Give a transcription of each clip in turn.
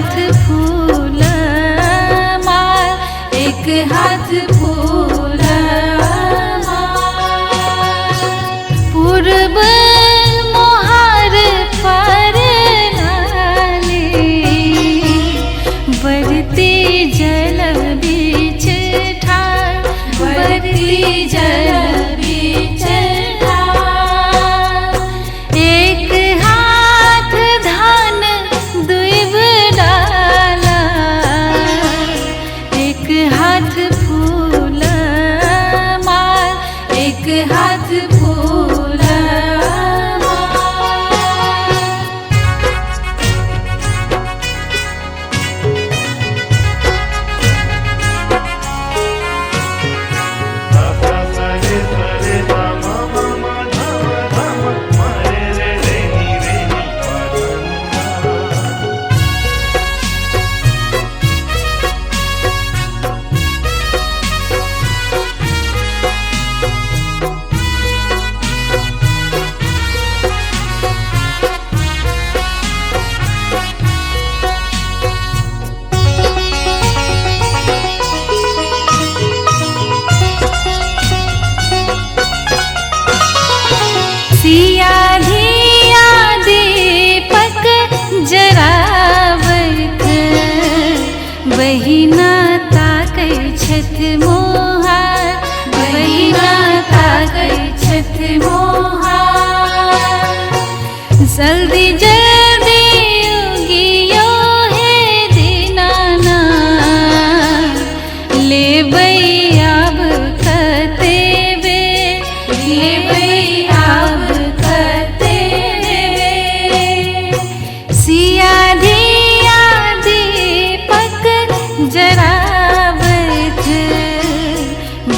हाथ फूल माल, एक हाथ फूल माल। पूर्व मोहार पर लाली, बरती जल बीच ठार, बरती जल बीच ठार। एक हाथ धान दुइब डाला, एक हाथ फूल माल, एक हाथ फूल सिया धिया दीपक जरावत, बहिना ताकै छथ मोहार, बहिना ताकै छथ मोहार। जल्दी जल्दी उगियो हे दीनानाथ, लेबै आब कते बेर, लेबै आब कते बेर। सिया धिया दीपक जरावत,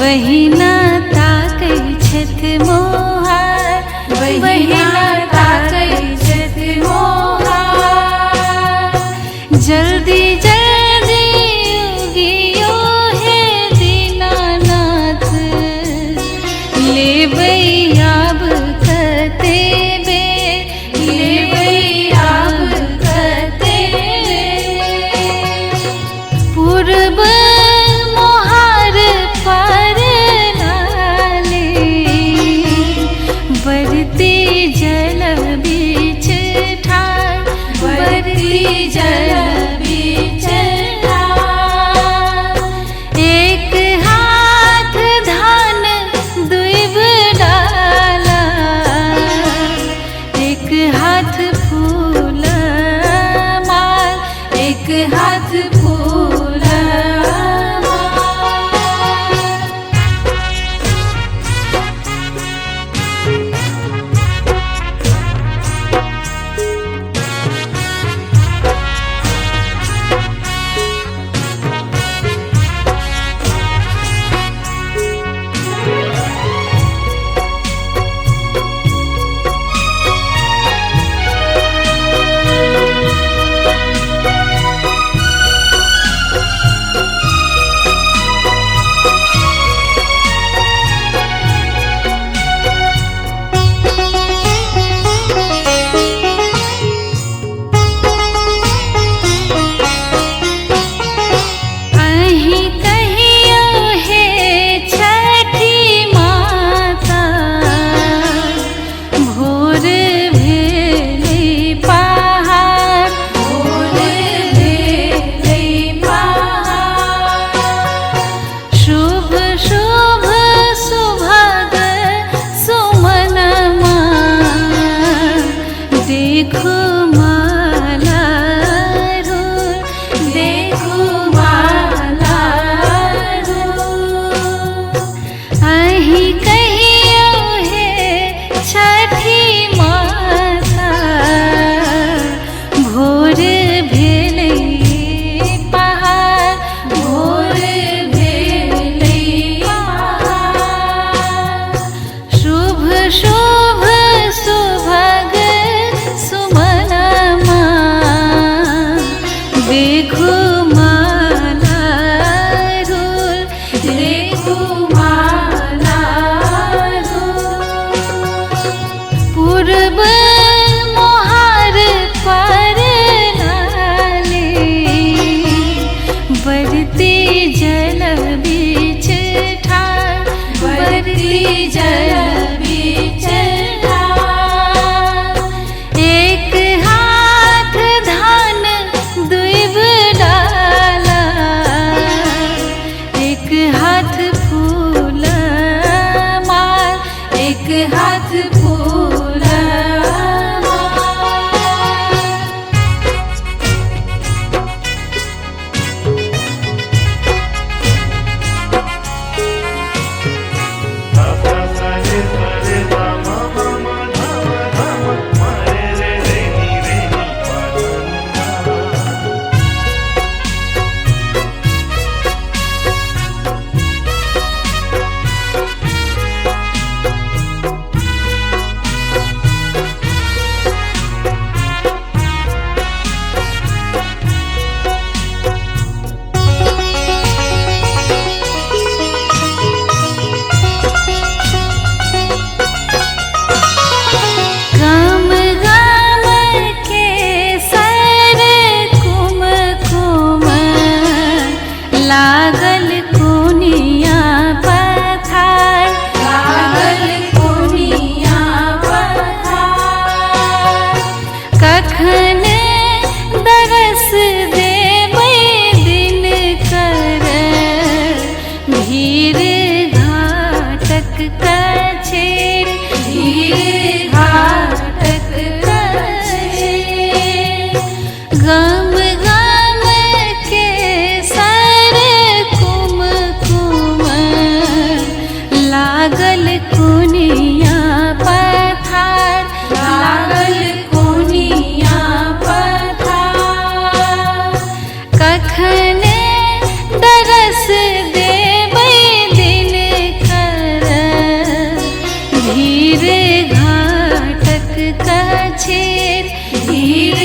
बहिना ताकै छथ मोहार, बहिना ताकै छथ मोहार। जल्दी जल्दी उगियो हे दीनानाथ, लेबै आब कते बेर, लेबै आब कते बेर। पूर्व मोहार पर लाली, बरती जल बीच ठार, बरती जल बीच ठार। एक हाथ धान दुइब डाला, एक हाथ फूल माल, एक हाथ फूल पूर्व मोहार पर लाली जल बीच ठाड़। एक हाथ धान दुइब डाला, एक हाथ फूल माल, एक हाथ फूल लागल कोनिया पथार, लागल कोनिया पथार। कखन दरस देबै दिन कर, भीड़ घाटक कछेर, भीड़ घाटक कछेर। गम गम के लागल कोनिया पथार, लागल कोनिया पथार। कखन दरस देबै दिन कर, भीड़ घाटक कछेर, भीड़